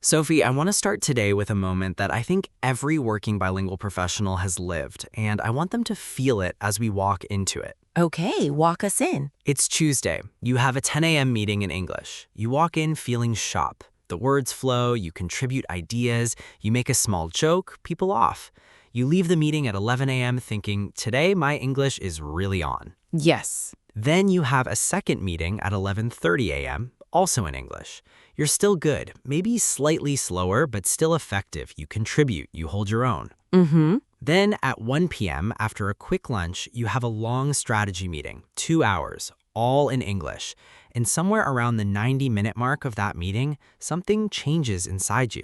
Sophie, I want to start today with a moment that I think every working bilingual professional has lived, and I want them to feel it as we walk into it. Okay, walk us in. It's Tuesday. You have a 10 a.m. meeting in English. You walk in feeling sharp. The words flow, you contribute ideas, you make a small joke, people off. You leave the meeting at 11 a.m. thinking, today my English is really on. Yes. Then you have a second meeting at 11:30 a.m., also in English. You're still good, maybe slightly slower, but still effective. You contribute, you hold your own. Mm-hmm. Then at 1 p.m., after a quick lunch, you have a long strategy meeting, 2 hours, all in English. And somewhere around the 90-minute mark of that meeting, something changes inside you.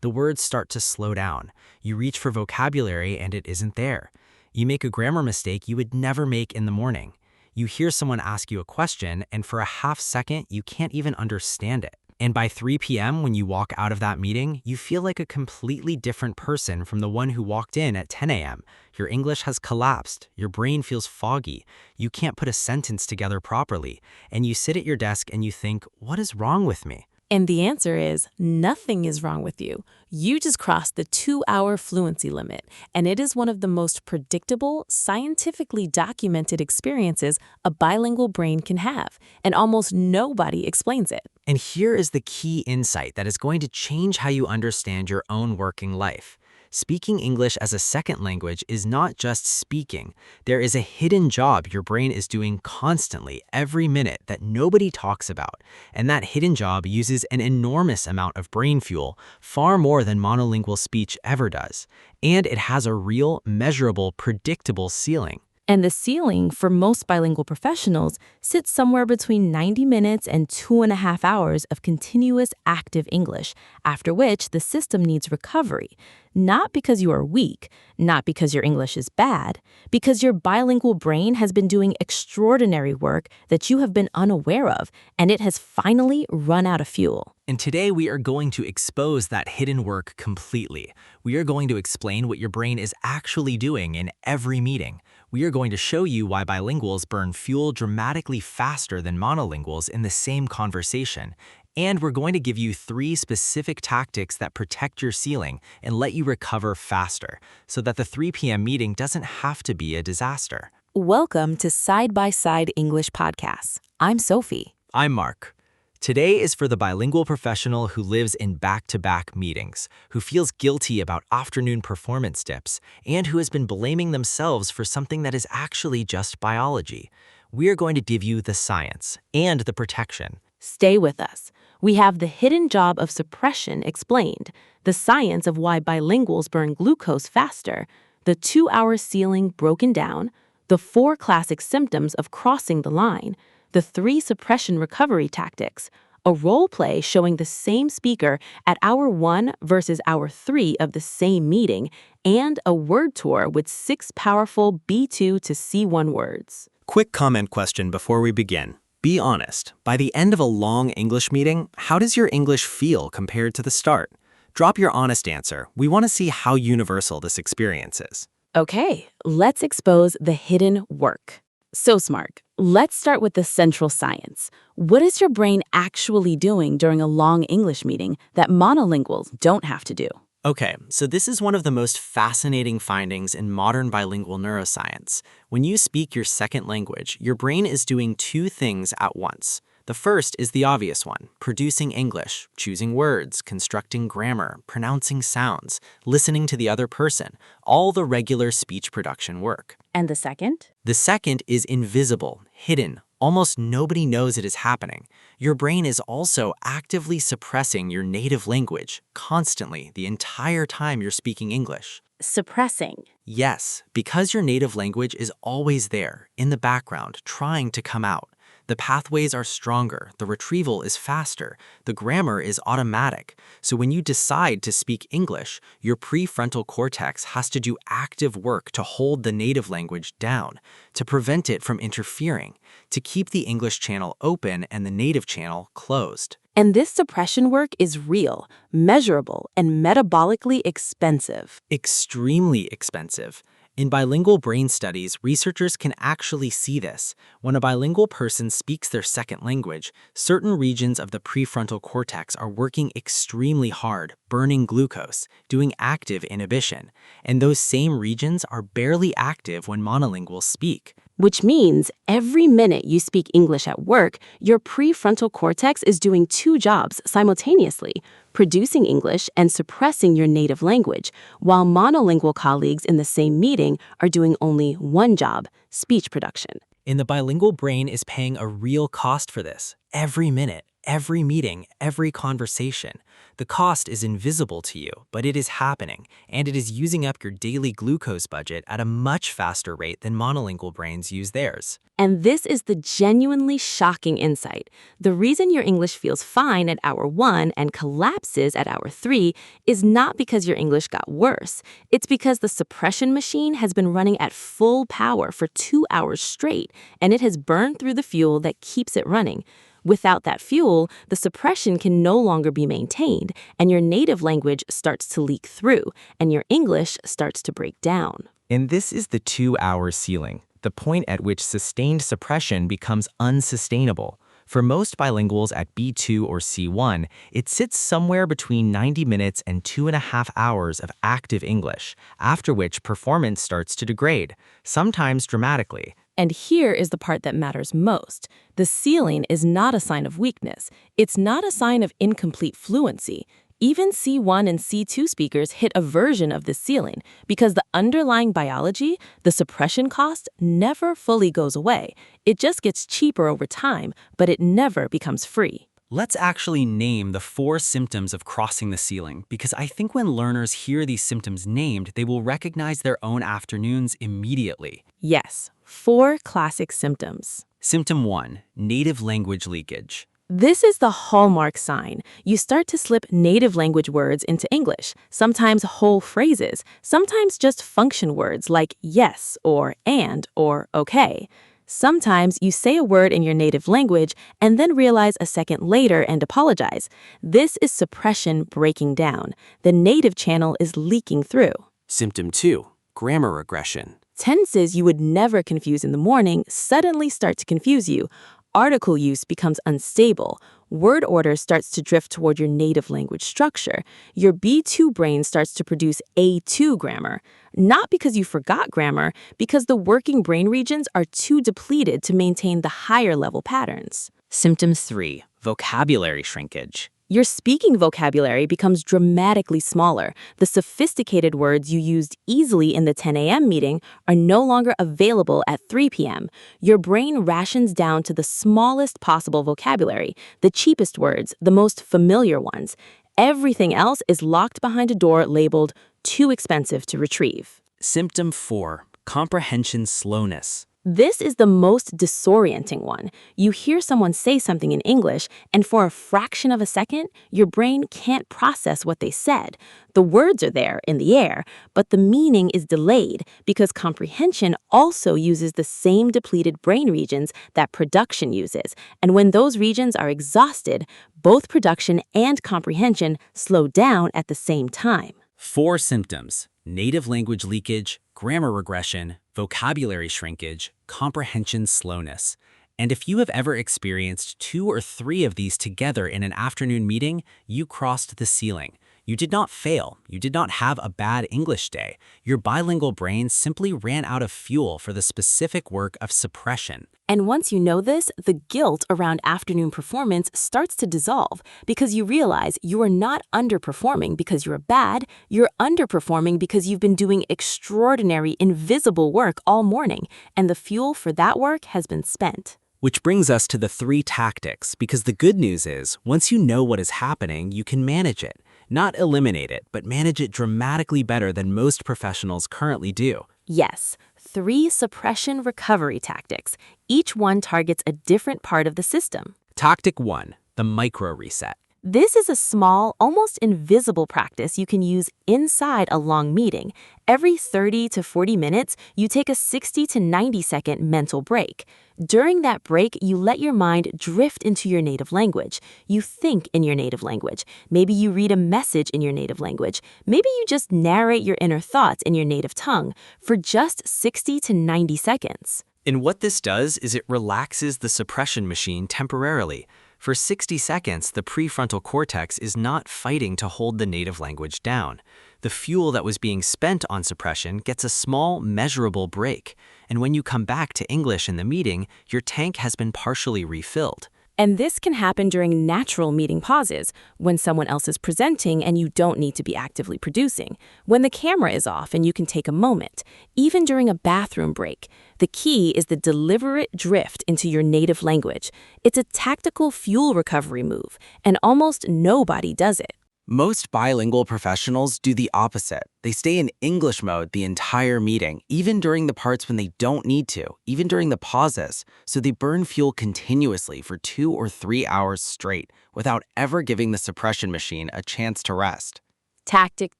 The words start to slow down. You reach for vocabulary and it isn't there. You make a grammar mistake you would never make in the morning. You hear someone ask you a question, and for a half second, you can't even understand it. And by 3 p.m., when you walk out of that meeting, you feel like a completely different person from the one who walked in at 10 a.m. Your English has collapsed, your brain feels foggy, you can't put a sentence together properly, and you sit at your desk and you think, what is wrong with me? And the answer is nothing is wrong with you. You just crossed the 2-hour fluency limit, and it is one of the most predictable, scientifically documented experiences a bilingual brain can have, and almost nobody explains it. And here is the key insight that is going to change how you understand your own working life. Speaking English as a second language is not just speaking. There is a hidden job your brain is doing constantly, every minute, that nobody talks about. And that hidden job uses an enormous amount of brain fuel, far more than monolingual speech ever does. And it has a real, measurable, predictable ceiling. And the ceiling for most bilingual professionals sits somewhere between 90 minutes and 2.5 hours of continuous active English, after which the system needs recovery. Not because you are weak, not because your English is bad, because your bilingual brain has been doing extraordinary work that you have been unaware of, and it has finally run out of fuel. And today we are going to expose that hidden work completely. We are going to explain what your brain is actually doing in every meeting. We are going to show you why bilinguals burn fuel dramatically faster than monolinguals in the same conversation. And we're going to give you 3 specific tactics that protect your ceiling and let you recover faster, so that the 3 p.m. meeting doesn't have to be a disaster. Welcome to Side by Side English Podcasts. I'm Sophie. I'm Mark. Today is for the bilingual professional who lives in back-to-back meetings, who feels guilty about afternoon performance dips, and who has been blaming themselves for something that is actually just biology. We are going to give you the science and the protection. Stay with us. We have the hidden job of suppression explained, the science of why bilinguals burn glucose faster, the 2-hour ceiling broken down, the 4 classic symptoms of crossing the line, the 3 suppression recovery tactics, a role play showing the same speaker at hour 1 versus hour 3 of the same meeting, and a word tour with 6 powerful B2 to C1 words. Quick comment question before we begin. Be honest, by the end of a long English meeting, how does your English feel compared to the start? Drop your honest answer. We want to see how universal this experience is. Okay, let's expose the hidden work. So smart. Let's start with the central science. What is your brain actually doing during a long English meeting that monolinguals don't have to do? Okay, so this is one of the most fascinating findings in modern bilingual neuroscience. When you speak your second language, your brain is doing 2 things at once. The first is the obvious one, producing English, choosing words, constructing grammar, pronouncing sounds, listening to the other person, all the regular speech production work. And the second? The second is invisible, hidden. Almost nobody knows it is happening. Your brain is also actively suppressing your native language constantly the entire time you're speaking English. Suppressing. Yes, because your native language is always there, in the background, trying to come out. The pathways are stronger, the retrieval is faster, the grammar is automatic. So when you decide to speak English, your prefrontal cortex has to do active work to hold the native language down, to prevent it from interfering, to keep the English channel open and the native channel closed. And this suppression work is real, measurable, and metabolically expensive. Extremely expensive. In bilingual brain studies, researchers can actually see this. When a bilingual person speaks their second language, certain regions of the prefrontal cortex are working extremely hard, burning glucose, doing active inhibition. And those same regions are barely active when monolinguals speak. Which means every minute you speak English at work, your prefrontal cortex is doing two jobs simultaneously, producing English and suppressing your native language, while monolingual colleagues in the same meeting are doing only one job, speech production. And the bilingual brain is paying a real cost for this. Every minute, every meeting, every conversation. The cost is invisible to you, but it is happening, and it is using up your daily glucose budget at a much faster rate than monolingual brains use theirs. And this is the genuinely shocking insight. The reason your English feels fine at hour 1 and collapses at hour 3 is not because your English got worse. It's because the suppression machine has been running at full power for 2 hours straight, and it has burned through the fuel that keeps it running. Without that fuel, the suppression can no longer be maintained, and your native language starts to leak through, and your English starts to break down. And this is the 2-hour ceiling, the point at which sustained suppression becomes unsustainable. For most bilinguals at B2 or C1, it sits somewhere between 90 minutes and 2.5 hours of active English, after which performance starts to degrade, sometimes dramatically. And here is the part that matters most. The ceiling is not a sign of weakness. It's not a sign of incomplete fluency. Even C1 and C2 speakers hit a version of this ceiling because the underlying biology, the suppression cost, never fully goes away. It just gets cheaper over time, but it never becomes free. Let's actually name the 4 symptoms of crossing the ceiling, because I think when learners hear these symptoms named, they will recognize their own afternoons immediately. Yes, 4 classic symptoms. Symptom 1, native language leakage. This is the hallmark sign. You start to slip native language words into English, sometimes whole phrases, sometimes just function words like yes or and or okay. Sometimes you say a word in your native language and then realize a second later and apologize. This is suppression breaking down. The native channel is leaking through. Symptom 2, grammar regression. Tenses you would never confuse in the morning suddenly start to confuse you. Article use becomes unstable. Word order starts to drift toward your native language structure. Your B2 brain starts to produce A2 grammar. Not because you forgot grammar, because the working brain regions are too depleted to maintain the higher level patterns. Symptom 3, vocabulary shrinkage. Your speaking vocabulary becomes dramatically smaller. The sophisticated words you used easily in the 10 a.m. meeting are no longer available at 3 p.m. Your brain rations down to the smallest possible vocabulary, the cheapest words, the most familiar ones. Everything else is locked behind a door labeled too expensive to retrieve. Symptom 4, comprehension slowness. This is the most disorienting one. You hear someone say something in English, and for a fraction of a second, your brain can't process what they said. The words are there in the air, but the meaning is delayed because comprehension also uses the same depleted brain regions that production uses. And when those regions are exhausted, both production and comprehension slow down at the same time. 4 symptoms: native language leakage, grammar regression, vocabulary shrinkage, comprehension slowness. And if you have ever experienced 2 or 3 of these together in an afternoon meeting, you crossed the ceiling. You did not fail. You did not have a bad English day. Your bilingual brain simply ran out of fuel for the specific work of suppression. And once you know this, the guilt around afternoon performance starts to dissolve because you realize you are not underperforming because you're bad, you're underperforming because you've been doing extraordinary, invisible work all morning, and the fuel for that work has been spent. Which brings us to the 3 tactics, because the good news is, once you know what is happening, you can manage it. Not eliminate it, but manage it dramatically better than most professionals currently do. Yes, 3 suppression recovery tactics. Each one targets a different part of the system. Tactic 1, the micro reset. This is a small, almost invisible practice you can use inside a long meeting. Every 30 to 40 minutes, you take a 60 to 90-second mental break. During that break, you let your mind drift into your native language. You think in your native language. Maybe you read a message in your native language. Maybe you just narrate your inner thoughts in your native tongue for just 60 to 90 seconds. And what this does is it relaxes the suppression machine temporarily. For 60 seconds, the prefrontal cortex is not fighting to hold the native language down. The fuel that was being spent on suppression gets a small, measurable break. And when you come back to English in the meeting, your tank has been partially refilled. And this can happen during natural meeting pauses, when someone else is presenting and you don't need to be actively producing, when the camera is off and you can take a moment, even during a bathroom break. The key is the deliberate drift into your native language. It's a tactical fuel recovery move, and almost nobody does it. Most bilingual professionals do the opposite. They stay in English mode the entire meeting, even during the parts when they don't need to, even during the pauses. So they burn fuel continuously for 2 or 3 hours straight without ever giving the suppression machine a chance to rest. Tactic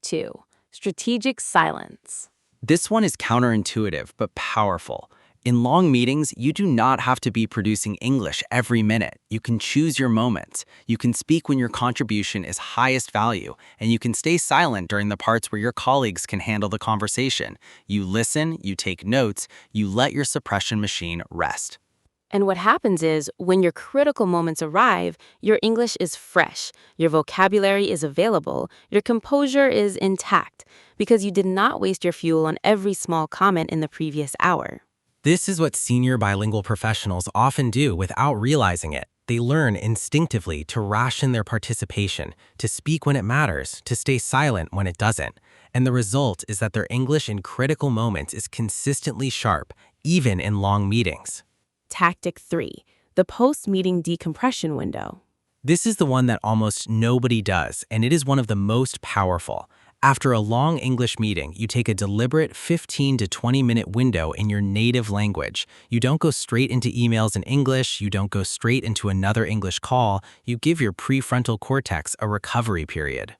2. Strategic silence. This one is counterintuitive but powerful. In long meetings, you do not have to be producing English every minute. You can choose your moments. You can speak when your contribution is highest value, and you can stay silent during the parts where your colleagues can handle the conversation. You listen, you take notes, you let your suppression machine rest. And what happens is, when your critical moments arrive, your English is fresh, your vocabulary is available, your composure is intact, because you did not waste your fuel on every small comment in the previous hour. This is what senior bilingual professionals often do without realizing it. They learn instinctively to ration their participation, to speak when it matters, to stay silent when it doesn't. And the result is that their English in critical moments is consistently sharp, even in long meetings. Tactic 3. The post-meeting decompression window. This is the one that almost nobody does, and it is one of the most powerful. After a long English meeting, you take a deliberate 15 to 20-minute window in your native language. You don't go straight into emails in English, you don't go straight into another English call, you give your prefrontal cortex a recovery period.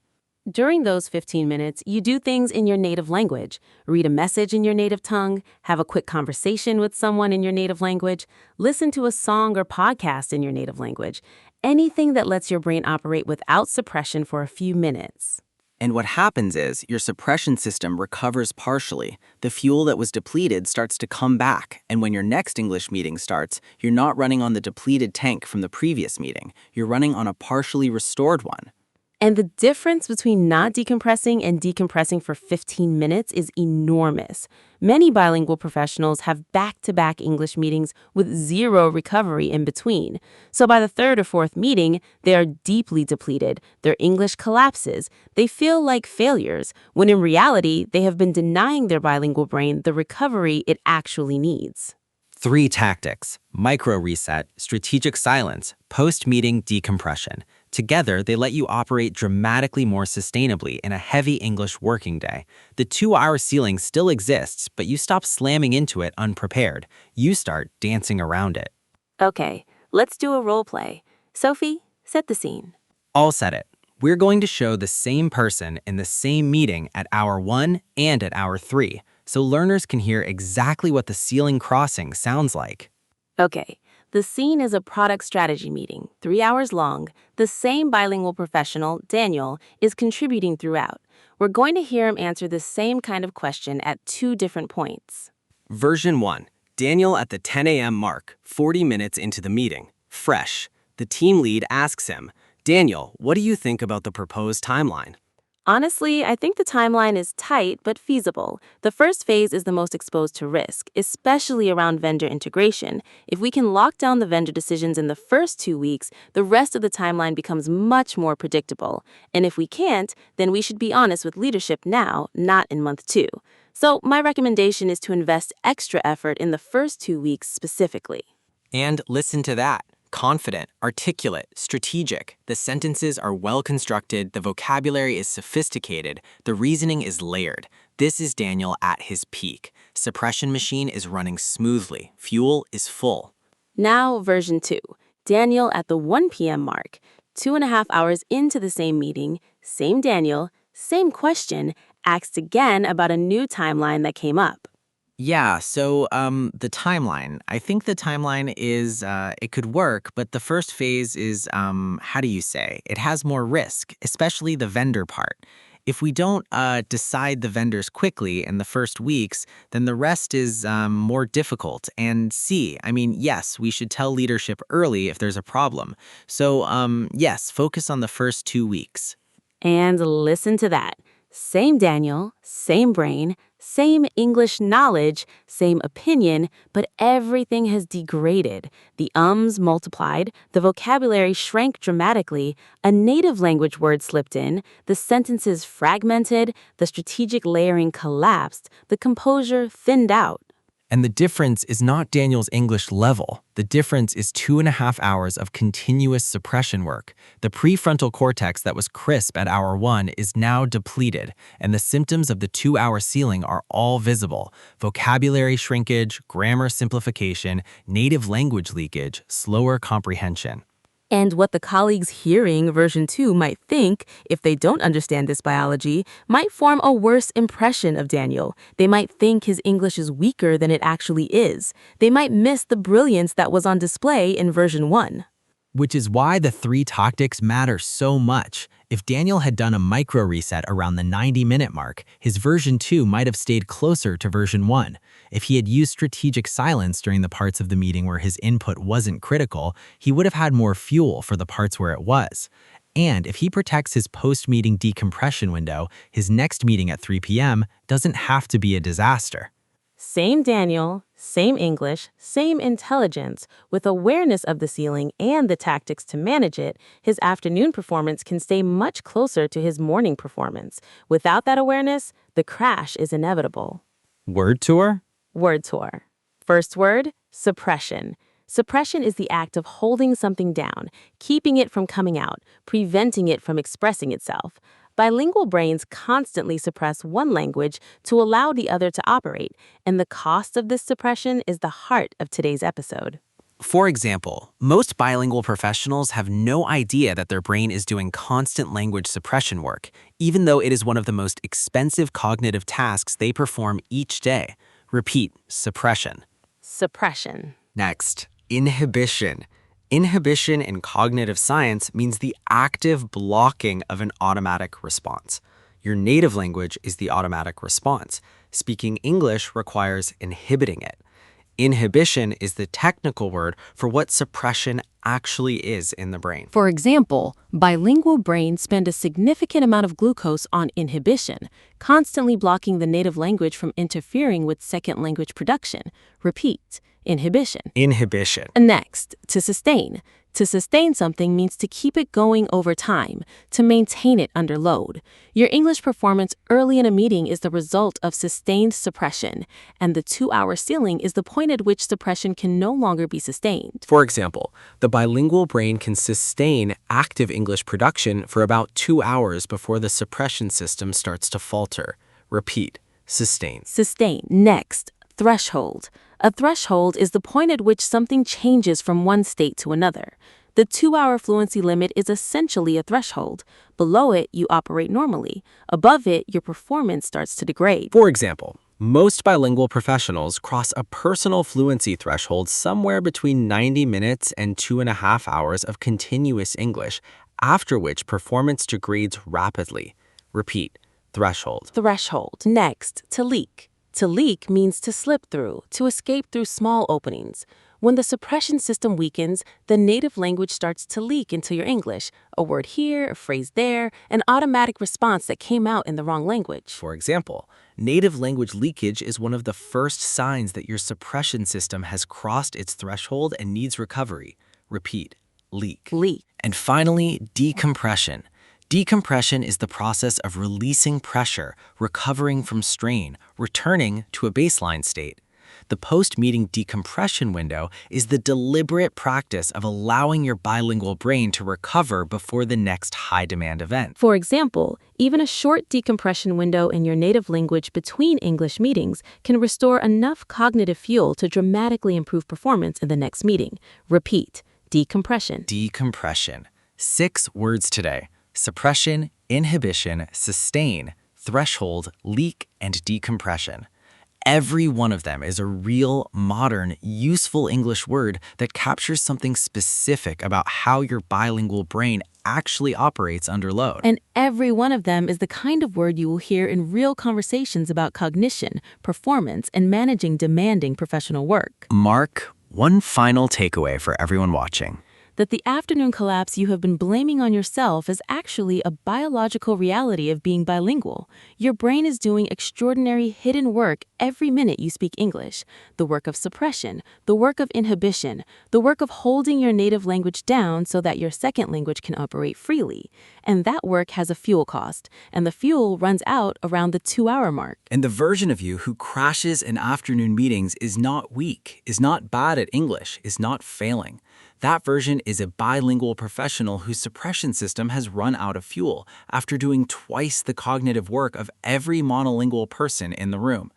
During those 15 minutes, you do things in your native language. Read a message in your native tongue, have a quick conversation with someone in your native language, listen to a song or podcast in your native language. Anything that lets your brain operate without suppression for a few minutes. And what happens is your suppression system recovers partially. The fuel that was depleted starts to come back, and when your next English meeting starts, you're not running on the depleted tank from the previous meeting. You're running on a partially restored one. And the difference between not decompressing and decompressing for 15 minutes is enormous. Many bilingual professionals have back-to-back English meetings with zero recovery in between. So by the third or fourth meeting, they are deeply depleted. Their English collapses. They feel like failures, when in reality, they have been denying their bilingual brain the recovery it actually needs. 3 tactics: micro reset, strategic silence, post-meeting decompression. Together, they let you operate dramatically more sustainably in a heavy English working day. The 2-hour ceiling still exists, but you stop slamming into it unprepared. You start dancing around it. Okay, let's do a role play. Sophie, set the scene. I'll set it. We're going to show the same person in the same meeting at hour 1 and at hour 3, so learners can hear exactly what the ceiling crossing sounds like. Okay, the scene is a product strategy meeting, 3 hours long. The same bilingual professional, Daniel, is contributing throughout. We're going to hear him answer the same kind of question at 2 different points. Version 1. Daniel at the 10 a.m. mark, 40 minutes into the meeting. Fresh. The team lead asks him, "Daniel, what do you think about the proposed timeline?" Honestly, I think the timeline is tight but feasible. The first phase is the most exposed to risk, especially around vendor integration. If we can lock down the vendor decisions in the first 2 weeks, the rest of the timeline becomes much more predictable. And if we can't, then we should be honest with leadership now, not in month 2. So my recommendation is to invest extra effort in the first 2 weeks specifically. And listen to that. Confident, articulate, strategic. The sentences are well constructed, the vocabulary is sophisticated, the reasoning is layered. This is Daniel at his peak. Suppression machine is running smoothly. Fuel is full. Now, version 2. Daniel at the 1 p.m. mark. 2.5 hours into the same meeting, same Daniel, same question, asked again about a new timeline that came up. Yeah, so the timeline. I think the timeline is it could work, but the first phase is how do you say? It has more risk, especially the vendor part. If we don't decide the vendors quickly in the first weeks, then the rest is more difficult. And C, I mean, yes, we should tell leadership early if there's a problem. So yes, focus on the first 2 weeks. And listen to that. Same Daniel, same brain, same English knowledge, same opinion, but everything has degraded. The ums multiplied, the vocabulary shrank dramatically, a native language word slipped in, the sentences fragmented, the strategic layering collapsed, the composure thinned out. And the difference is not Daniel's English level. The difference is 2.5 hours of continuous suppression work. The prefrontal cortex that was crisp at hour 1 is now depleted, and the symptoms of the 2-hour ceiling are all visible. Vocabulary shrinkage, grammar simplification, native language leakage, slower comprehension. And what the colleagues hearing version 2 might think, if they don't understand this biology, might form a worse impression of Daniel. They might think his English is weaker than it actually is. They might miss the brilliance that was on display in version 1. Which is why the 3 tactics matter so much. If Daniel had done a micro reset around the 90-minute mark, his version 2 might have stayed closer to version 1. If he had used strategic silence during the parts of the meeting where his input wasn't critical, he would have had more fuel for the parts where it was. And if he protects his post-meeting decompression window, his next meeting at 3 p.m. doesn't have to be a disaster. Same Daniel, same English, same intelligence. With awareness of the ceiling and the tactics to manage it, his afternoon performance can stay much closer to his morning performance. Without that awareness, the crash is inevitable. Word tour? Word tour. First word, suppression. Suppression is the act of holding something down, keeping it from coming out, preventing it from expressing itself. Bilingual brains constantly suppress one language to allow the other to operate, and the cost of this suppression is the heart of today's episode. For example, most bilingual professionals have no idea that their brain is doing constant language suppression work, even though it is one of the most expensive cognitive tasks they perform each day. Repeat, suppression. Suppression. Next, inhibition. Inhibition in cognitive science means the active blocking of an automatic response. Your native language is the automatic response. Speaking English requires inhibiting it. Inhibition is the technical word for what suppression actually is in the brain. For example, bilingual brains spend a significant amount of glucose on inhibition, constantly blocking the native language from interfering with second language production. Repeat, inhibition. Inhibition. Next, to sustain. To sustain something means to keep it going over time, to maintain it under load. Your English performance early in a meeting is the result of sustained suppression, and the 2-hour ceiling is the point at which suppression can no longer be sustained. For example, the bilingual brain can sustain active English production for about 2 hours before the suppression system starts to falter. Repeat, sustain. Sustain. Next, threshold. A threshold is the point at which something changes from one state to another. The 2-hour fluency limit is essentially a threshold. Below it, you operate normally. Above it, your performance starts to degrade. For example, most bilingual professionals cross a personal fluency threshold somewhere between 90 minutes and 2.5 hours of continuous English, after which performance degrades rapidly. Repeat, threshold. Threshold. Next, to leak. To leak means to slip through, to escape through small openings. When the suppression system weakens, the native language starts to leak into your English. A word here, a phrase there, an automatic response that came out in the wrong language. For example, native language leakage is one of the first signs that your suppression system has crossed its threshold and needs recovery. Repeat, leak. Leak. And finally, decompression. Decompression is the process of releasing pressure, recovering from strain, returning to a baseline state. The post-meeting decompression window is the deliberate practice of allowing your bilingual brain to recover before the next high-demand event. For example, even a short decompression window in your native language between English meetings can restore enough cognitive fuel to dramatically improve performance in the next meeting. Repeat, decompression. Decompression. 6 words today: suppression, inhibition, sustain, threshold, leak, and decompression. Every one of them is a real, modern, useful English word that captures something specific about how your bilingual brain actually operates under load. And every one of them is the kind of word you will hear in real conversations about cognition, performance, and managing demanding professional work. Mark, one final takeaway for everyone watching. That the afternoon collapse you have been blaming on yourself is actually a biological reality of being bilingual. Your brain is doing extraordinary hidden work every minute you speak English. The work of suppression, the work of inhibition, the work of holding your native language down so that your second language can operate freely. And that work has a fuel cost, and the fuel runs out around the 2-hour mark. And the version of you who crashes in afternoon meetings is not weak, is not bad at English, is not failing. That version is a bilingual professional whose suppression system has run out of fuel after doing twice the cognitive work of every monolingual person in the room.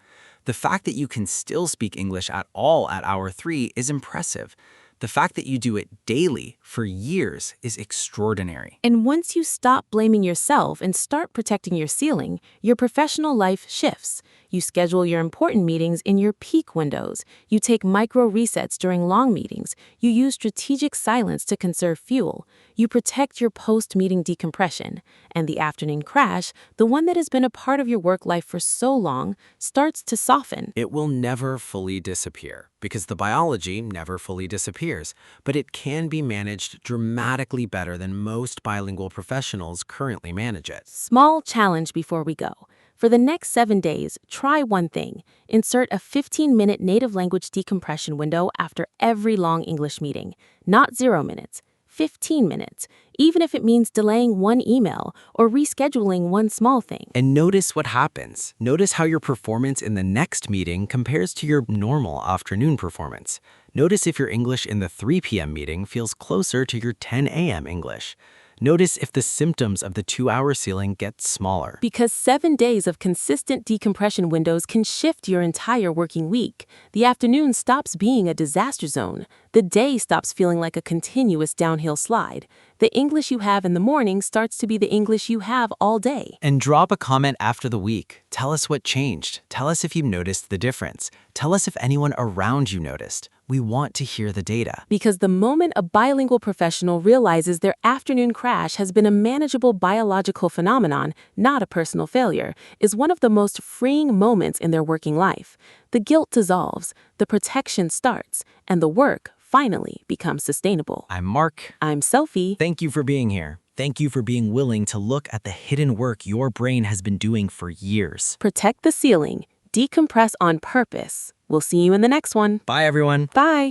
The fact that you can still speak English at all at hour 3 is impressive. The fact that you do it daily for years is extraordinary. And once you stop blaming yourself and start protecting your ceiling, your professional life shifts. You schedule your important meetings in your peak windows. You take micro resets during long meetings. You use strategic silence to conserve fuel. You protect your post-meeting decompression. And the afternoon crash, the one that has been a part of your work life for so long, starts to soften. It will never fully disappear because the biology never fully disappears, but it can be managed dramatically better than most bilingual professionals currently manage it. Small challenge before we go. For the next 7 days, try one thing. Insert a 15-minute native language decompression window after every long English meeting. Not 0 minutes, 15 minutes, even if it means delaying one email or rescheduling one small thing. And notice what happens. Notice how your performance in the next meeting compares to your normal afternoon performance. Notice if your English in the 3 p.m. meeting feels closer to your 10 a.m. English. Notice if the symptoms of the 2-hour ceiling get smaller. Because 7 days of consistent decompression windows can shift your entire working week. The afternoon stops being a disaster zone. The day stops feeling like a continuous downhill slide. The English you have in the morning starts to be the English you have all day. And drop a comment after the week. Tell us what changed. Tell us if you noticed the difference. Tell us if anyone around you noticed. We want to hear the data. Because the moment a bilingual professional realizes their afternoon crash has been a manageable biological phenomenon, not a personal failure, is one of the most freeing moments in their working life. The guilt dissolves, the protection starts, and the work finally becomes sustainable. I'm Mark. I'm Sophie. Thank you for being here. Thank you for being willing to look at the hidden work your brain has been doing for years. Protect the ceiling. Decompress on purpose. We'll see you in the next one. Bye, everyone. Bye.